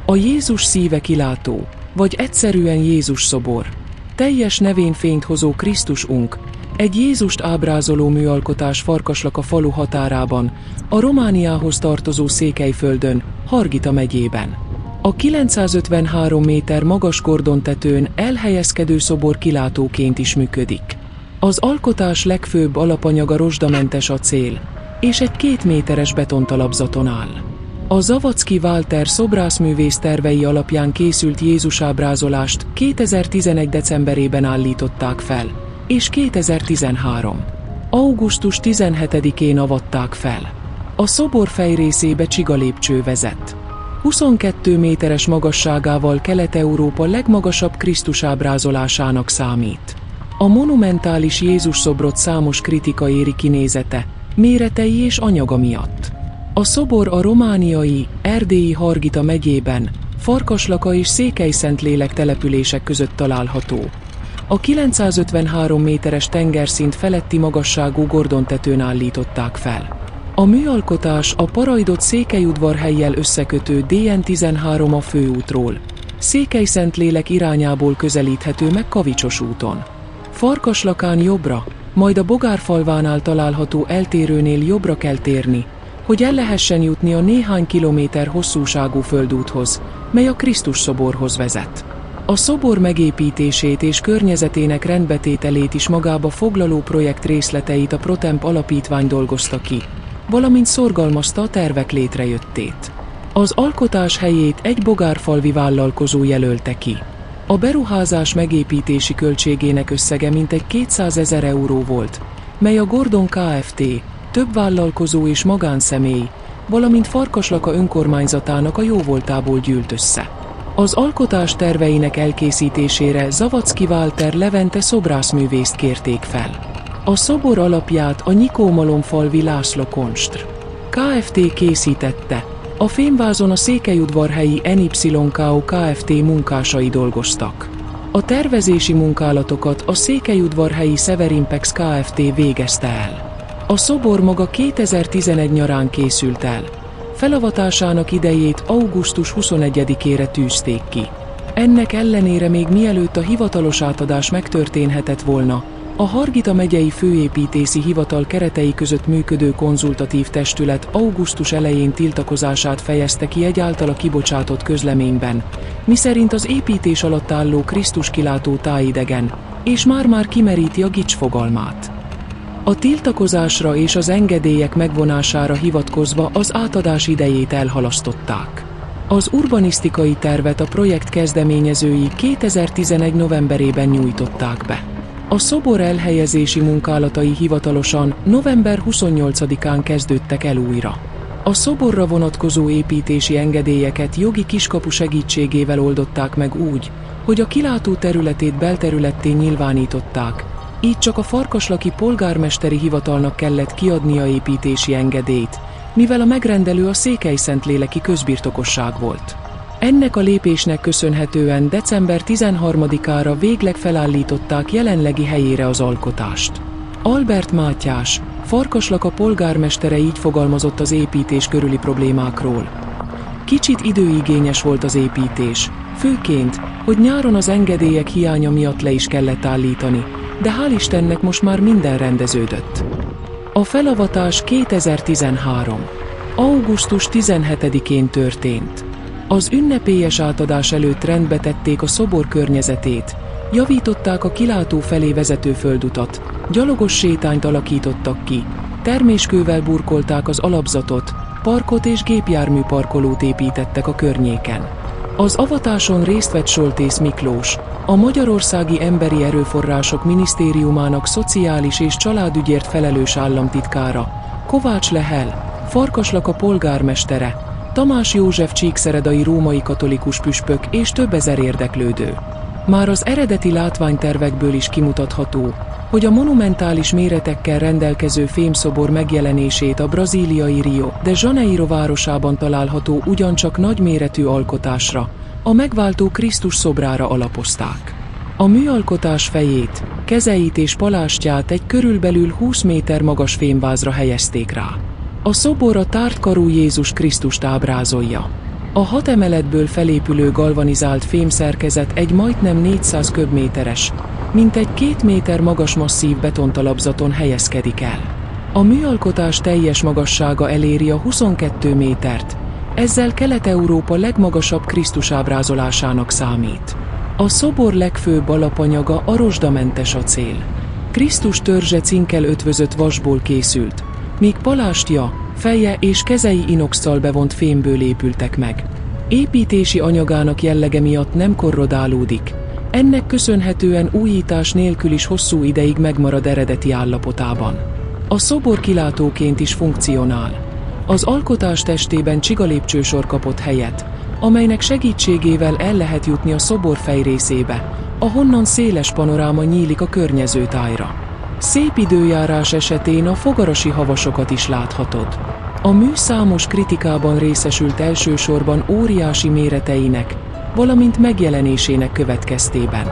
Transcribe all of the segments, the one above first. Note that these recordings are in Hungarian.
A Jézus szíve kilátó, vagy egyszerűen Jézus szobor. Teljes nevén fényt hozó Krisztusunk, egy Jézust ábrázoló műalkotás Farkaslaka falu határában, a Romániához tartozó Székelyföldön, Hargita megyében. A 953 méter magas kordontetőn elhelyezkedő szobor kilátóként is működik. Az alkotás legfőbb alapanyaga rozsdamentes acél, és egy 2 méteres betontalapzaton áll. A Zavadzki Walter szobrászművész tervei alapján készült Jézus ábrázolást 2011. decemberében állították fel, és 2013. augusztus 17-én avatták fel. A szobor fejrészébe csigalépcső vezet. 22 méteres magasságával Kelet-Európa legmagasabb Krisztus ábrázolásának számít. A monumentális Jézus szobrot számos kritika éri kinézete, méretei és anyaga miatt. A szobor a romániai, erdélyi Hargita megyében, Farkaslaka és Székelyszentlélek települések között található. A 953 méteres tengerszint feletti magasságú gordontetőn állították fel. A műalkotás a Parajdot Székelyudvarhellyel összekötő DN13 a főútról, Székelyszentlélek irányából közelíthető meg Kavicsos úton. Farkaslakán jobbra, majd a Bogárfalvánál található eltérőnél jobbra kell térni, hogy el lehessen jutni a néhány kilométer hosszúságú földúthoz, mely a Krisztus szoborhoz vezet. A szobor megépítését és környezetének rendbetételét is magába foglaló projekt részleteit a Protemp alapítvány dolgozta ki, valamint szorgalmazta a tervek létrejöttét. Az alkotás helyét egy bogárfalvi vállalkozó jelölte ki. A beruházás megépítési költségének összege mintegy 200 000 euró volt, mely a Gordon Kft., több vállalkozó és magánszemély, valamint Farkaslaka önkormányzatának a jóvoltából gyűlt össze. Az alkotás terveinek elkészítésére Zavadzki Walter Levente szobrászművészt kérték fel. A szobor alapját a Nyikómalomfalvi László Konstr. Kft. Készítette, a fémvázon a székelyudvarhelyi NYKO Kft. Munkásai dolgoztak. A tervezési munkálatokat a székelyudvarhelyi Severinpex Kft. Végezte el. A szobor maga 2011 nyarán készült el. Felavatásának idejét augusztus 21-ére tűzték ki. Ennek ellenére még mielőtt a hivatalos átadás megtörténhetett volna, a Hargita megyei főépítészi hivatal keretei között működő konzultatív testület augusztus elején tiltakozását fejezte ki egy általa kibocsátott közleményben, miszerint az építés alatt álló Krisztus kilátó tájidegen, és már-már kimeríti a gics fogalmát. A tiltakozásra és az engedélyek megvonására hivatkozva az átadás idejét elhalasztották. Az urbanisztikai tervet a projekt kezdeményezői 2011. novemberében nyújtották be. A szobor elhelyezési munkálatai hivatalosan november 28-án kezdődtek el újra. A szoborra vonatkozó építési engedélyeket jogi kiskapu segítségével oldották meg úgy, hogy a kilátó területét belterületté nyilvánították, így csak a farkaslaki polgármesteri hivatalnak kellett kiadnia építési engedélyt, mivel a megrendelő a Székelyszentléleki közbirtokosság volt. Ennek a lépésnek köszönhetően december 13-ára végleg felállították jelenlegi helyére az alkotást. Albert Mátyás, Farkaslaka polgármestere így fogalmazott az építés körüli problémákról. Kicsit időigényes volt az építés, főként, hogy nyáron az engedélyek hiánya miatt le is kellett állítani, de hál' Istennek most már minden rendeződött. A felavatás 2013. augusztus 17-én történt. Az ünnepélyes átadás előtt rendbe tették a szobor környezetét, javították a kilátó felé vezető földutat, gyalogos sétányt alakítottak ki, terméskővel burkolták az alapzatot, parkot és gépjármű parkolót építettek a környéken. Az avatáson részt vett Soltész Miklós, a Magyarországi Emberi Erőforrások Minisztériumának szociális és családügyért felelős államtitkára, Kovács Lehel, Farkaslaka polgármestere, Tamás József csíkszeredai római katolikus püspök és több ezer érdeklődő. Már az eredeti látványtervekből is kimutatható, hogy a monumentális méretekkel rendelkező fémszobor megjelenését a brazíliai Rio de Janeiro városában található ugyancsak nagyméretű alkotásra, a megváltó Krisztus szobrára alapozták. A műalkotás fejét, kezeit és palástját egy körülbelül 20 méter magas fémvázra helyezték rá. A szobor a tárt karú Jézus Krisztust ábrázolja. A 6 emeletből felépülő galvanizált fémszerkezet egy majdnem 400 köbméteres, mintegy 2 méter magas masszív betontalapzaton helyezkedik el. A műalkotás teljes magassága eléri a 22 métert, ezzel Kelet-Európa legmagasabb Krisztus ábrázolásának számít. A szobor legfőbb alapanyaga a rozsdamentes acél. Krisztus törzse cinkkel ötvözött vasból készült, míg palástja, feje és kezei inoxcal bevont fémből épültek meg. Építési anyagának jellege miatt nem korrodálódik, ennek köszönhetően újítás nélkül is hosszú ideig megmarad eredeti állapotában. A szobor kilátóként is funkcionál. Az alkotás testében csigalépcsősor kapott helyet, amelynek segítségével el lehet jutni a szobor fejrészébe, ahonnan széles panoráma nyílik a környező tájra. Szép időjárás esetén a fogarasi havasokat is láthatod. A mű számos kritikában részesült elsősorban óriási méreteinek, valamint megjelenésének következtében.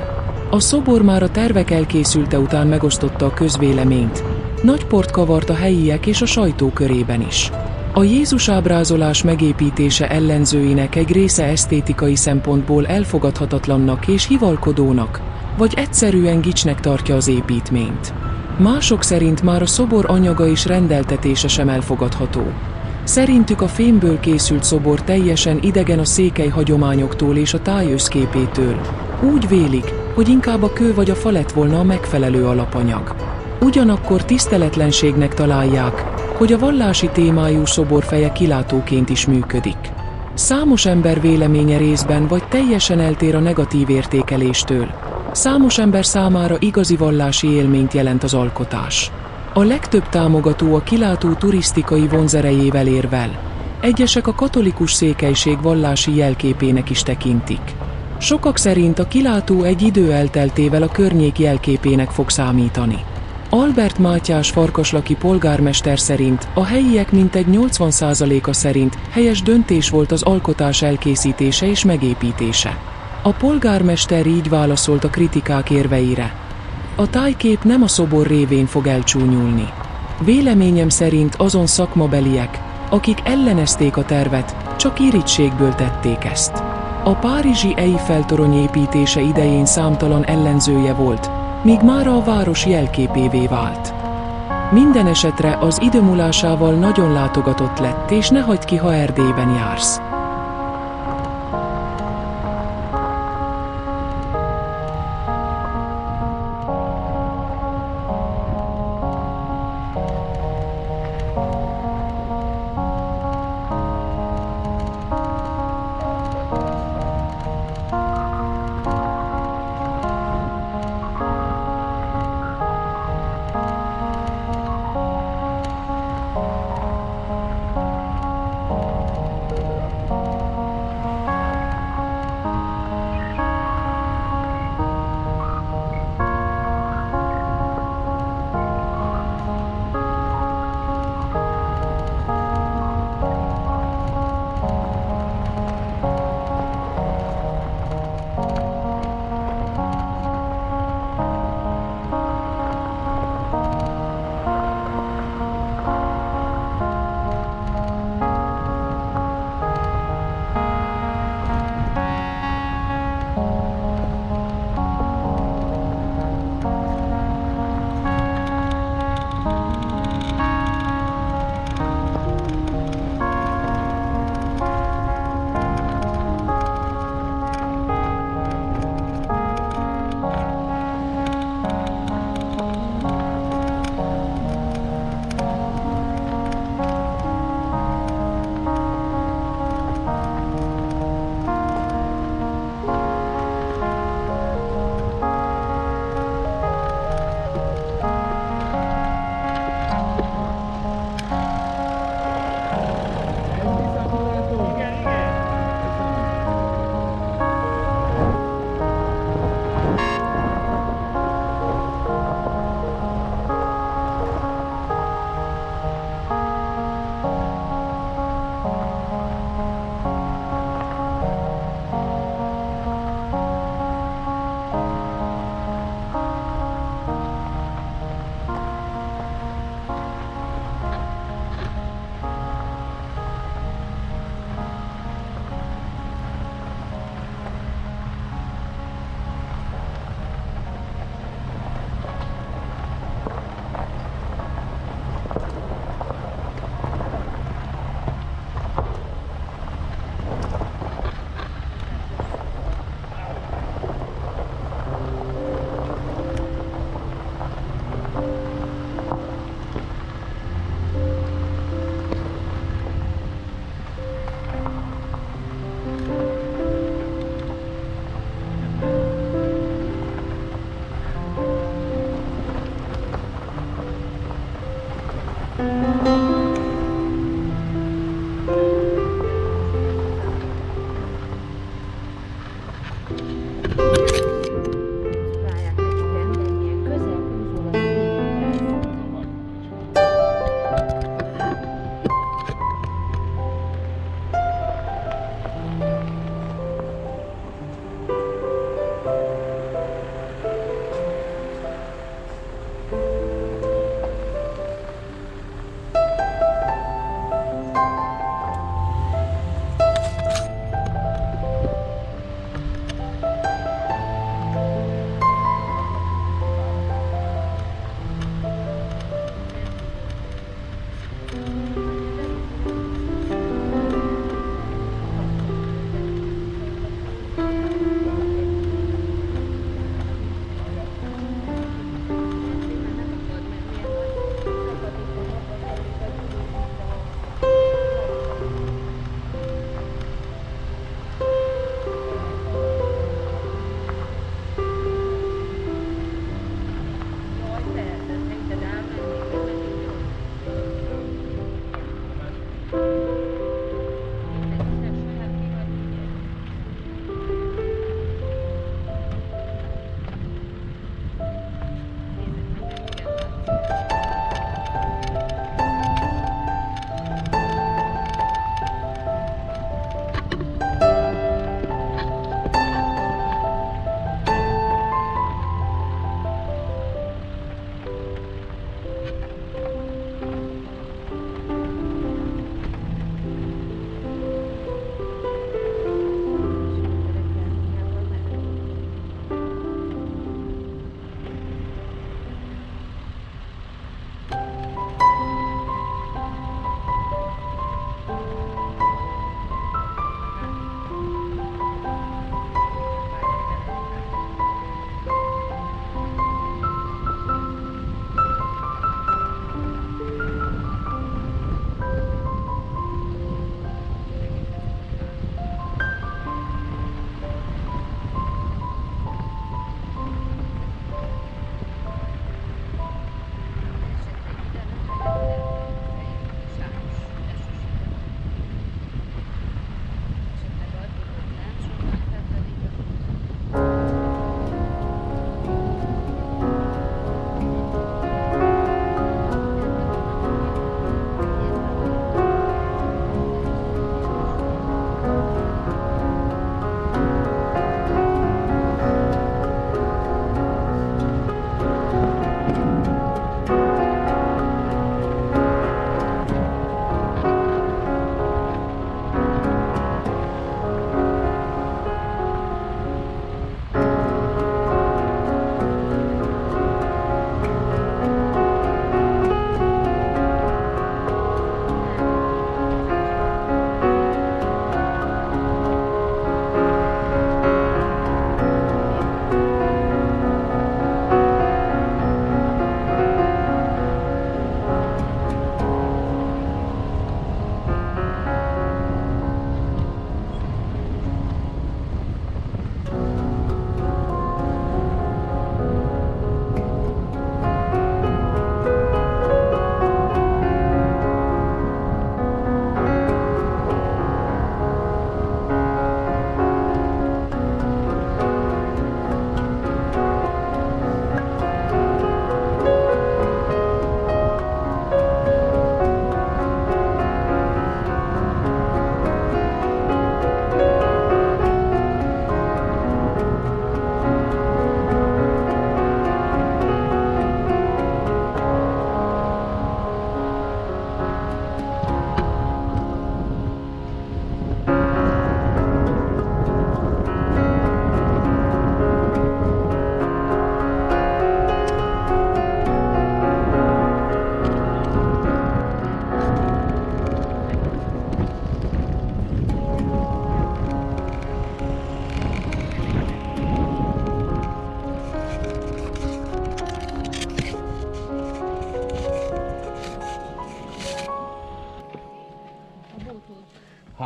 A szobor már a tervek elkészülte után megosztotta a közvéleményt, nagy port kavart a helyiek és a sajtó körében is. A Jézus ábrázolás megépítése ellenzőinek egy része esztétikai szempontból elfogadhatatlannak és hivalkodónak, vagy egyszerűen gicsnek tartja az építményt. Mások szerint már a szobor anyaga és rendeltetése sem elfogadható. Szerintük a fémből készült szobor teljesen idegen a székely hagyományoktól és a táj összképétől. Úgy vélik, hogy inkább a kő vagy a fa lett volna a megfelelő alapanyag. Ugyanakkor tiszteletlenségnek találják, hogy a vallási témájú szobor feje kilátóként is működik. Számos ember véleménye részben vagy teljesen eltér a negatív értékeléstől. Számos ember számára igazi vallási élményt jelent az alkotás. A legtöbb támogató a kilátó turisztikai vonzerejével érvel. Egyesek a katolikus székelység vallási jelképének is tekintik. Sokak szerint a kilátó egy idő elteltével a környék jelképének fog számítani. Albert Mátyás farkaslaki polgármester szerint a helyiek mintegy 80%-a szerint helyes döntés volt az alkotás elkészítése és megépítése. A polgármester így válaszolt a kritikák érveire. A tájkép nem a szobor révén fog elcsúnyulni. Véleményem szerint azon szakmabeliek, akik ellenezték a tervet, csak irigységből tették ezt. A párizsi Eiffel-torony építése idején számtalan ellenzője volt, míg mára a város jelképévé vált. Minden esetre az idő múlásával nagyon látogatott lett, és ne hagyd ki, ha Erdélyben jársz.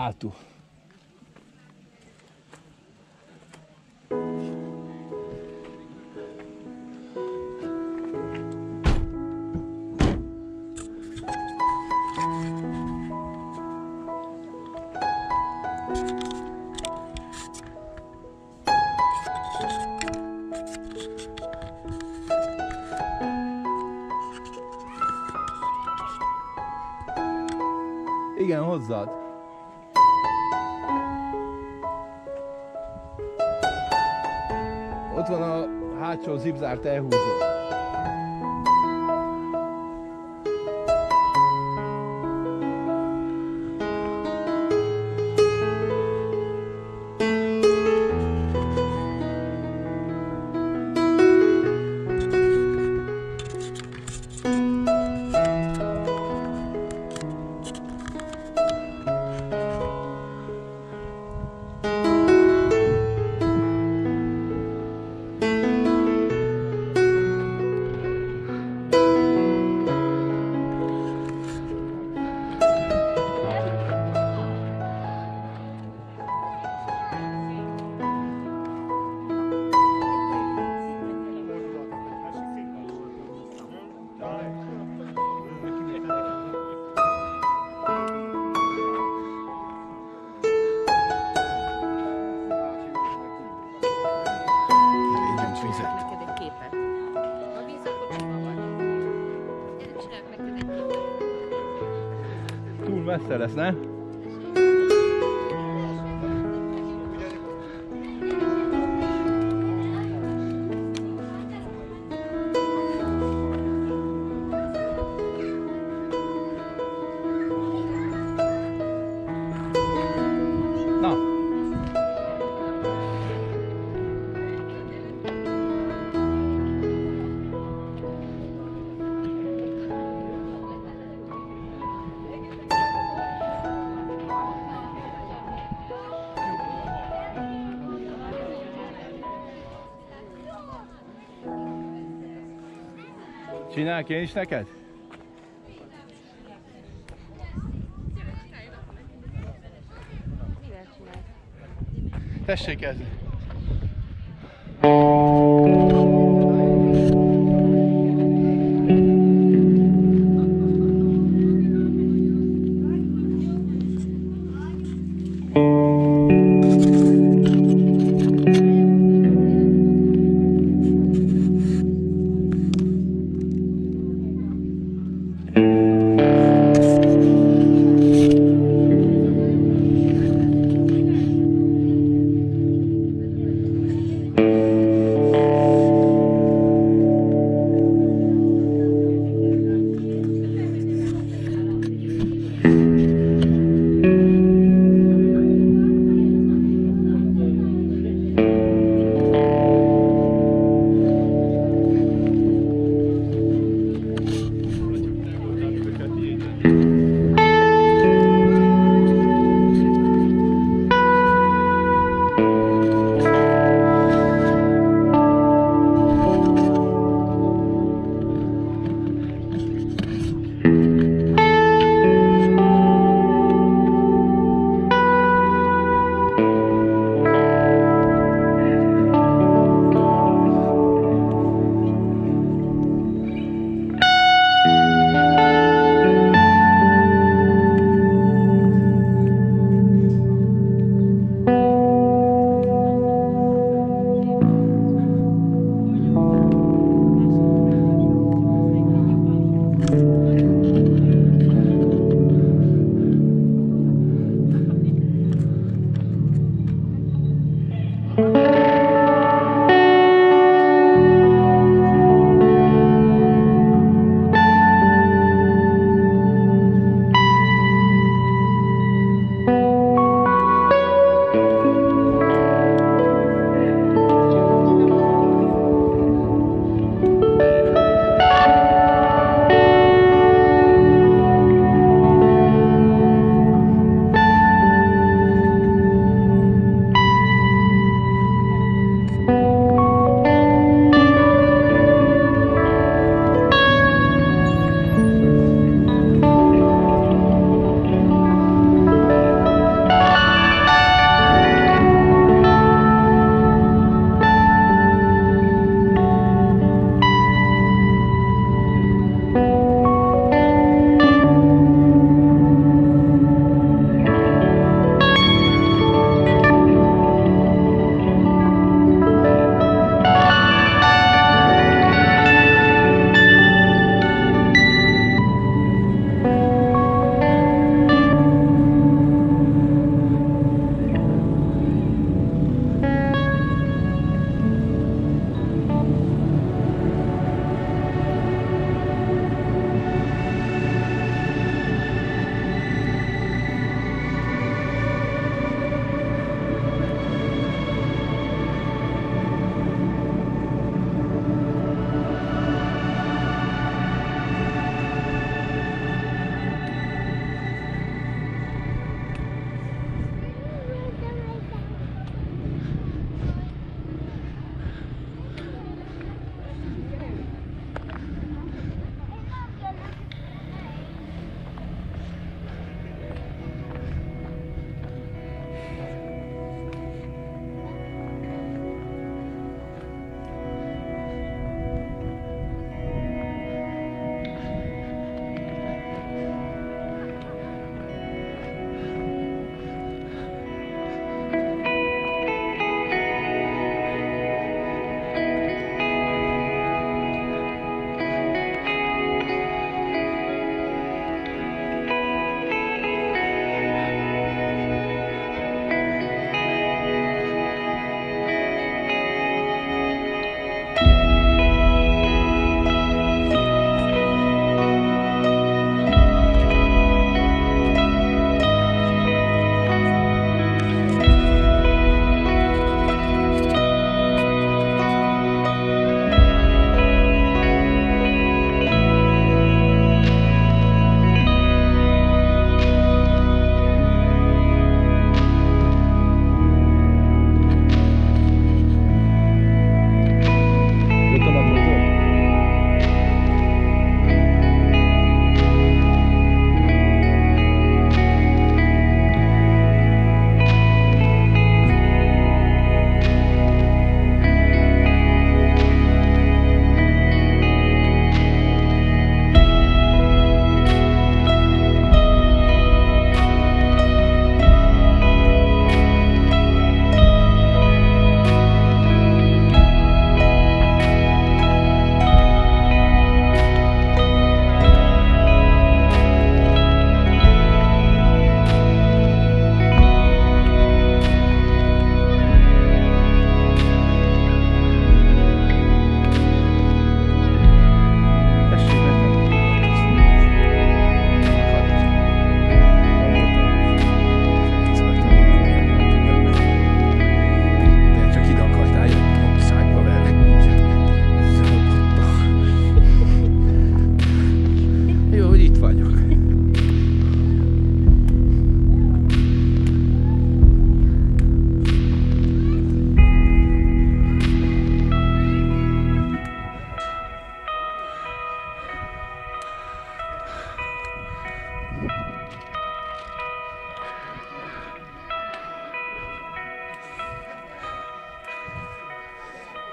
hátul. Igen, hozzád. Ott van a hátsó zipzárt elhúzott. Túl messze lesz, ne? Na! Csinálok én is neked? Tessék kezdeni!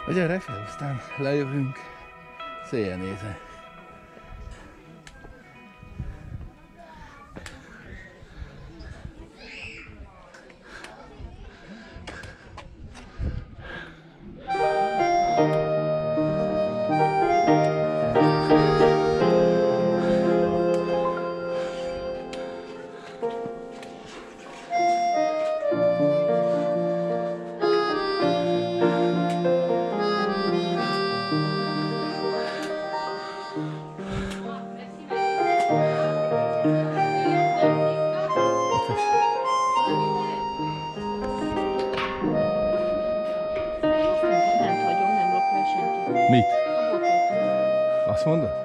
a gyerekhez, aztán lejövünk széjjel nézni. Mit? Azt mondod?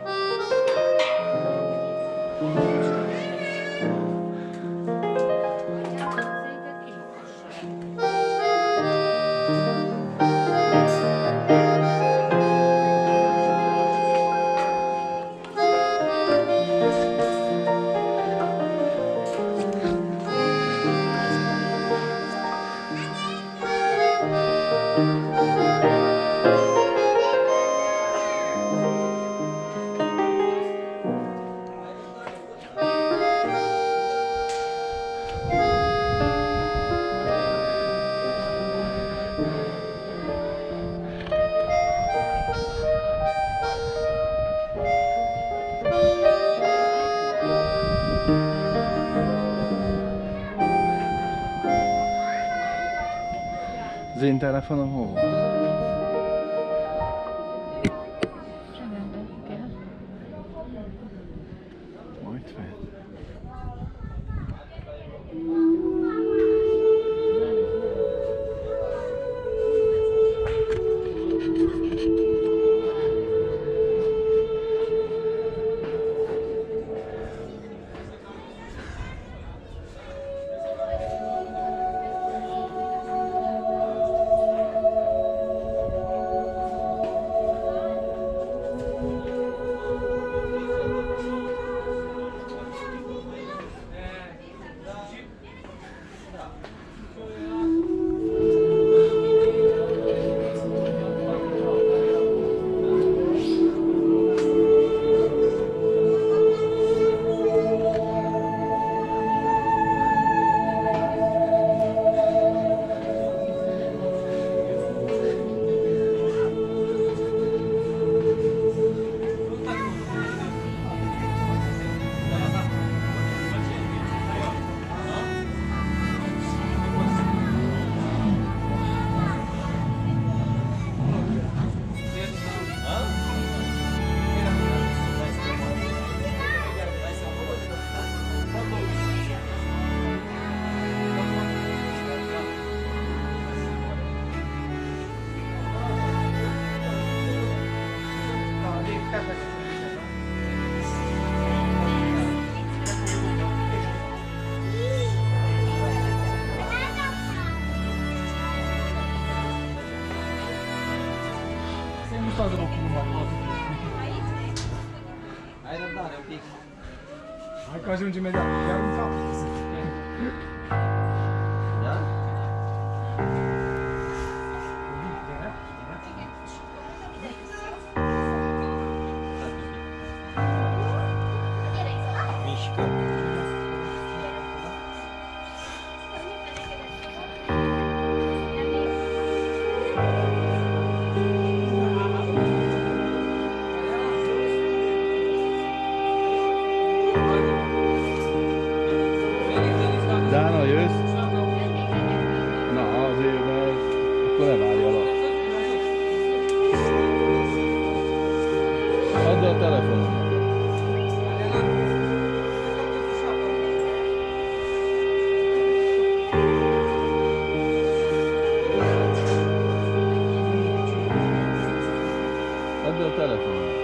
Az én telefonom hol van? Majd fel. Quasi un immediato, un fatto. Dána, jössz? Na, azért, mert akkor ne várjalak. Add a telefonom. Add a telefonom.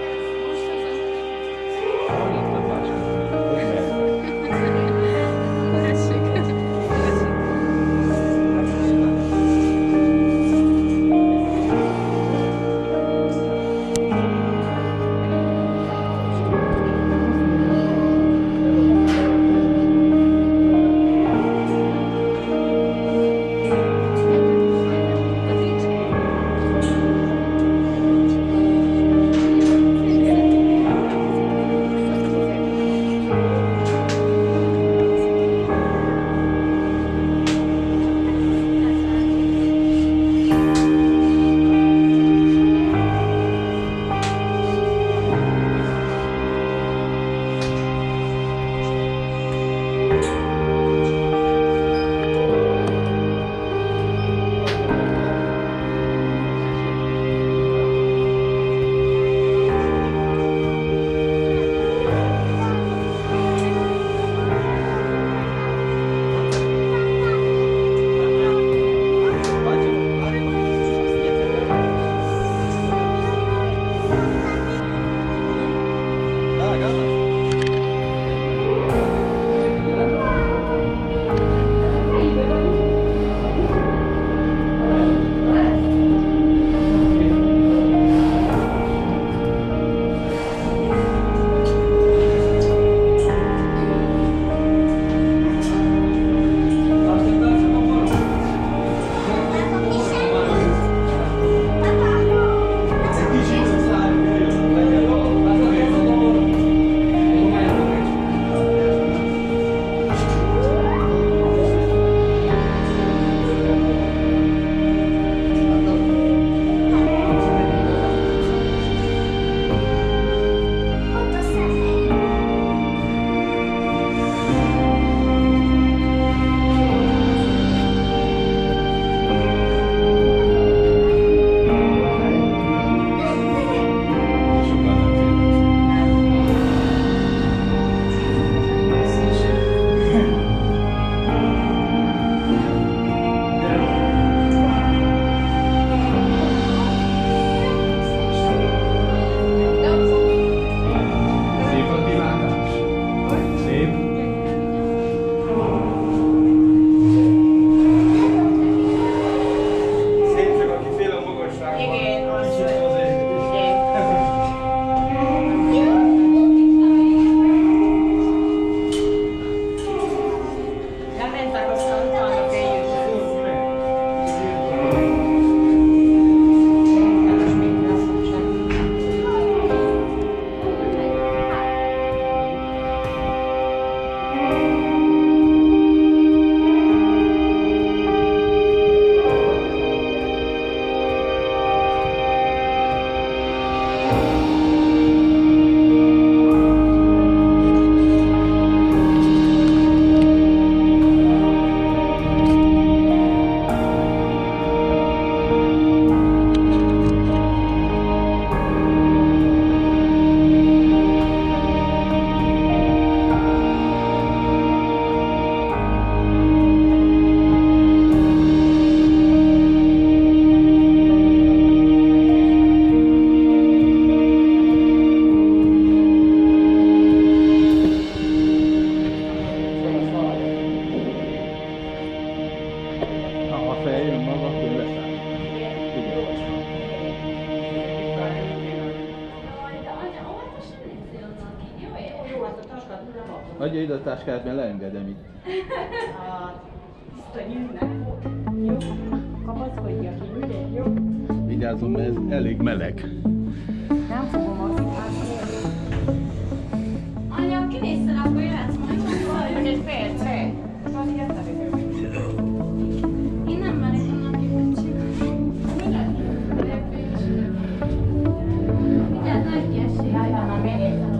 Adja ide a táskát, mert leengedem itt. Ezt a nyűlnek. Jó? Kapaszkodja ki, ugye? Jó? Vigyázzon, mert ez elég meleg. Nem fogom azt átadni. Anya, kinézzel, akkor jöhetsz majd. Várjuk egy percre. Most így ezt Én nem merek annak kicsit. Vigyázz, nagy kiesség. Járjál már menjél.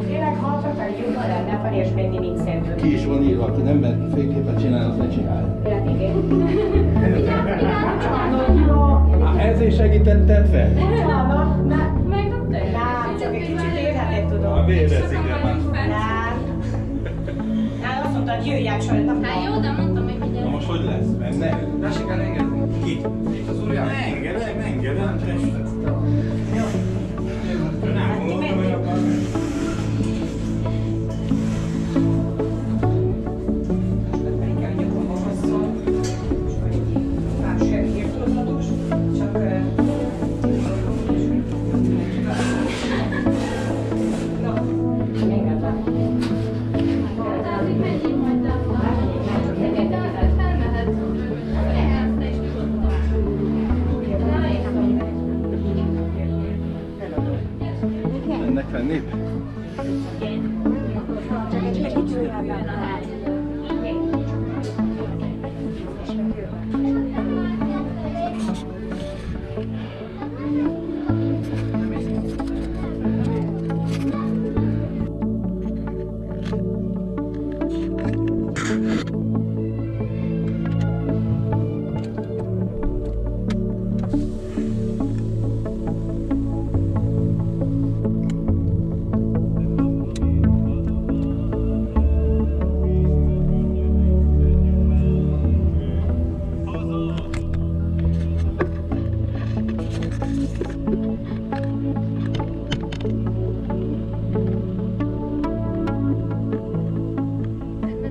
Tényleg haltak jó arra, ne felé és menni minket. Ki is van írva, aki nem mer fényképet csinálni, azt ne csinálja. Ja, igen. Vigyázz, Ezért segítettem fel? Csalva, ne. megdobta egy Nem, csak egy kicsit érheted tudom. Vérezik már. Nem. Hát azt mondtad, jöjjek saját a Hát jó, de mondtam, hogy Na vigyázz. most hogy lesz? Mennek? Tessék elengedni. Ki? Itt az úrján. Engedem, testet. Nem gondoltam, hogy akar. Pedig kell nyugodtan masszol. Nem semmi írtózatos, csak... No, engedlek. De addig menjél majd, de felmehetsz. Felmehetsz, te is nyugodtan. Mennek venni? Csak egy kicsit jöjjön a ház.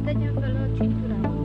Tegyen fel a cinturámat.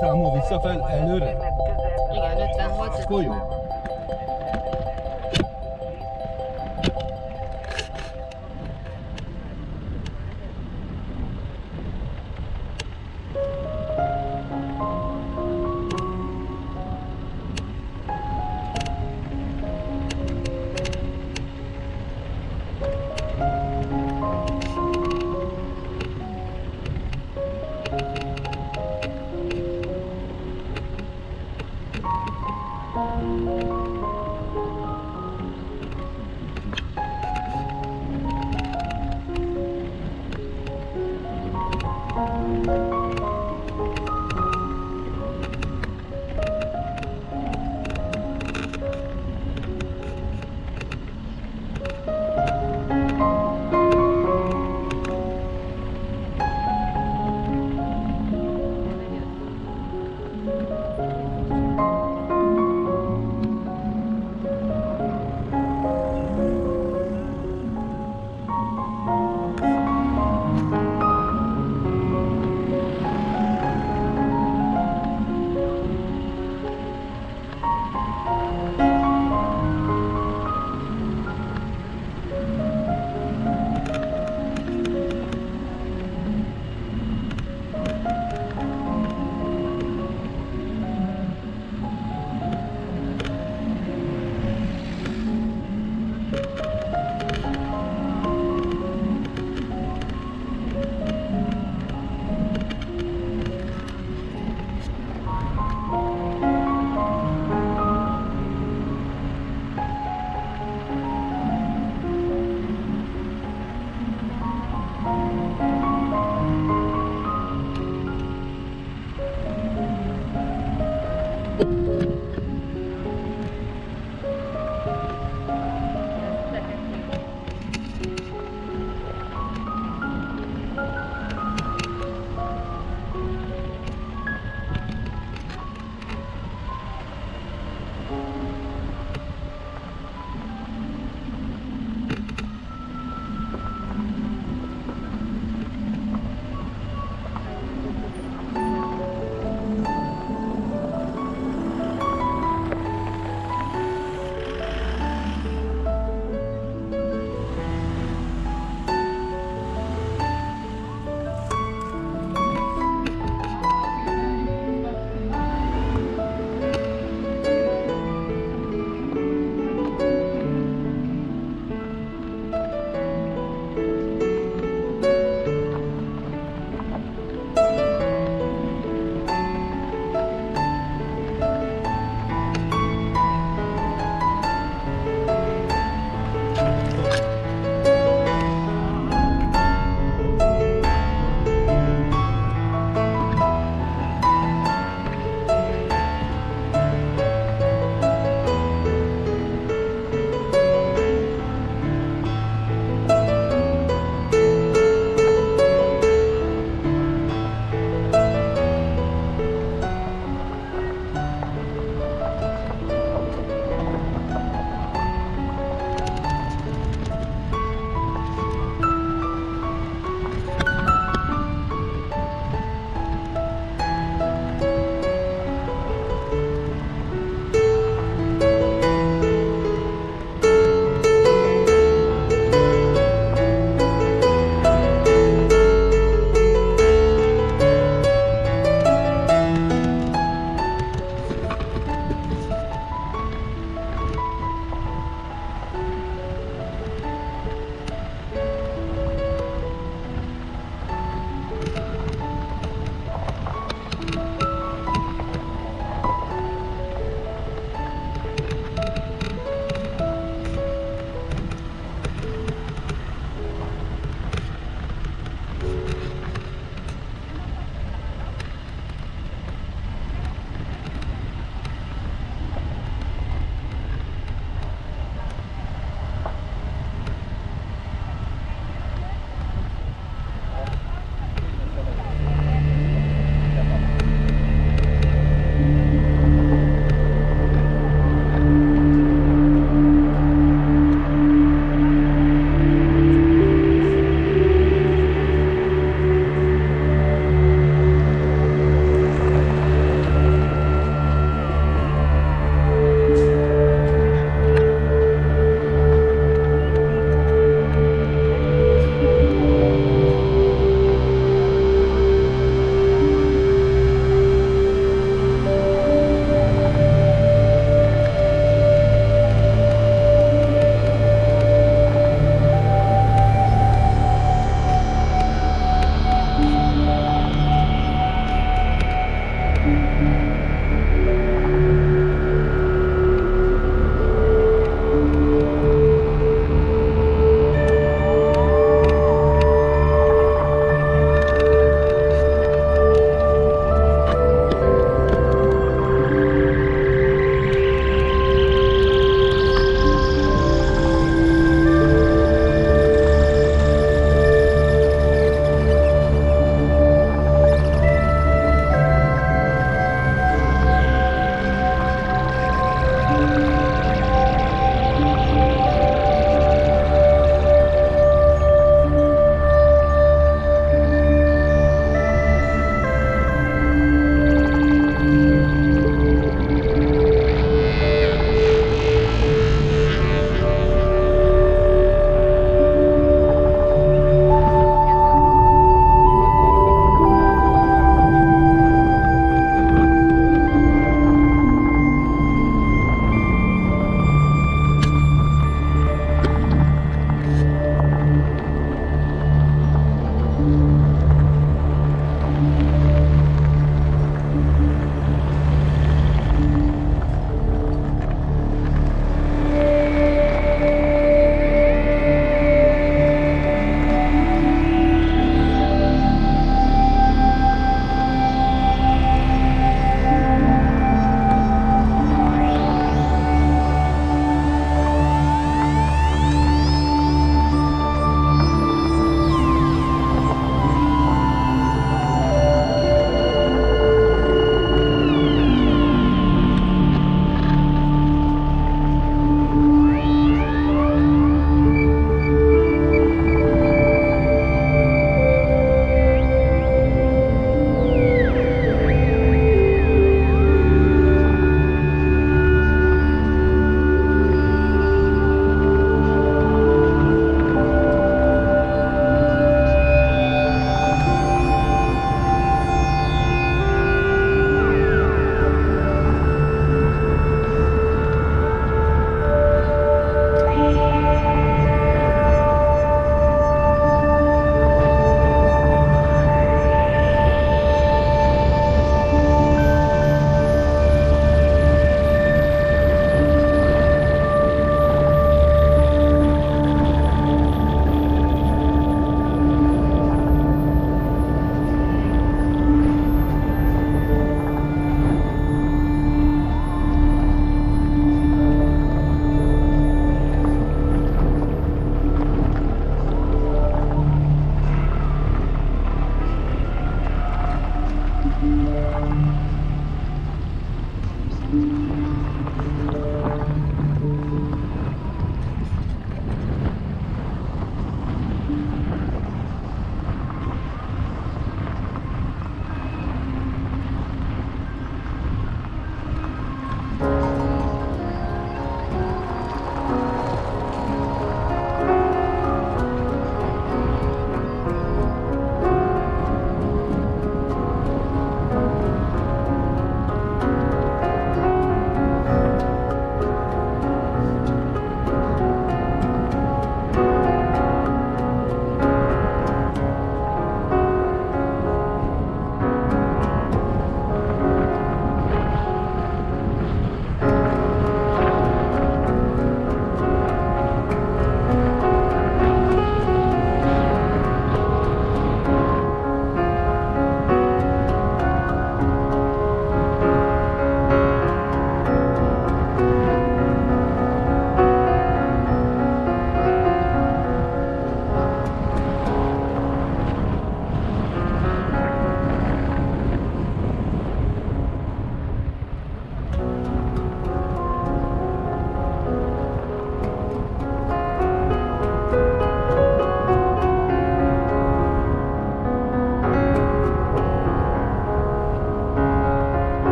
Számol visszafel előre? Igen, 56. Akkor jó.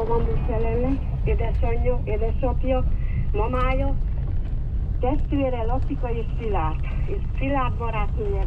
van jelenleg, édesanyja, édesapja, mamája, testvére Lassika és Szilárd barátnője.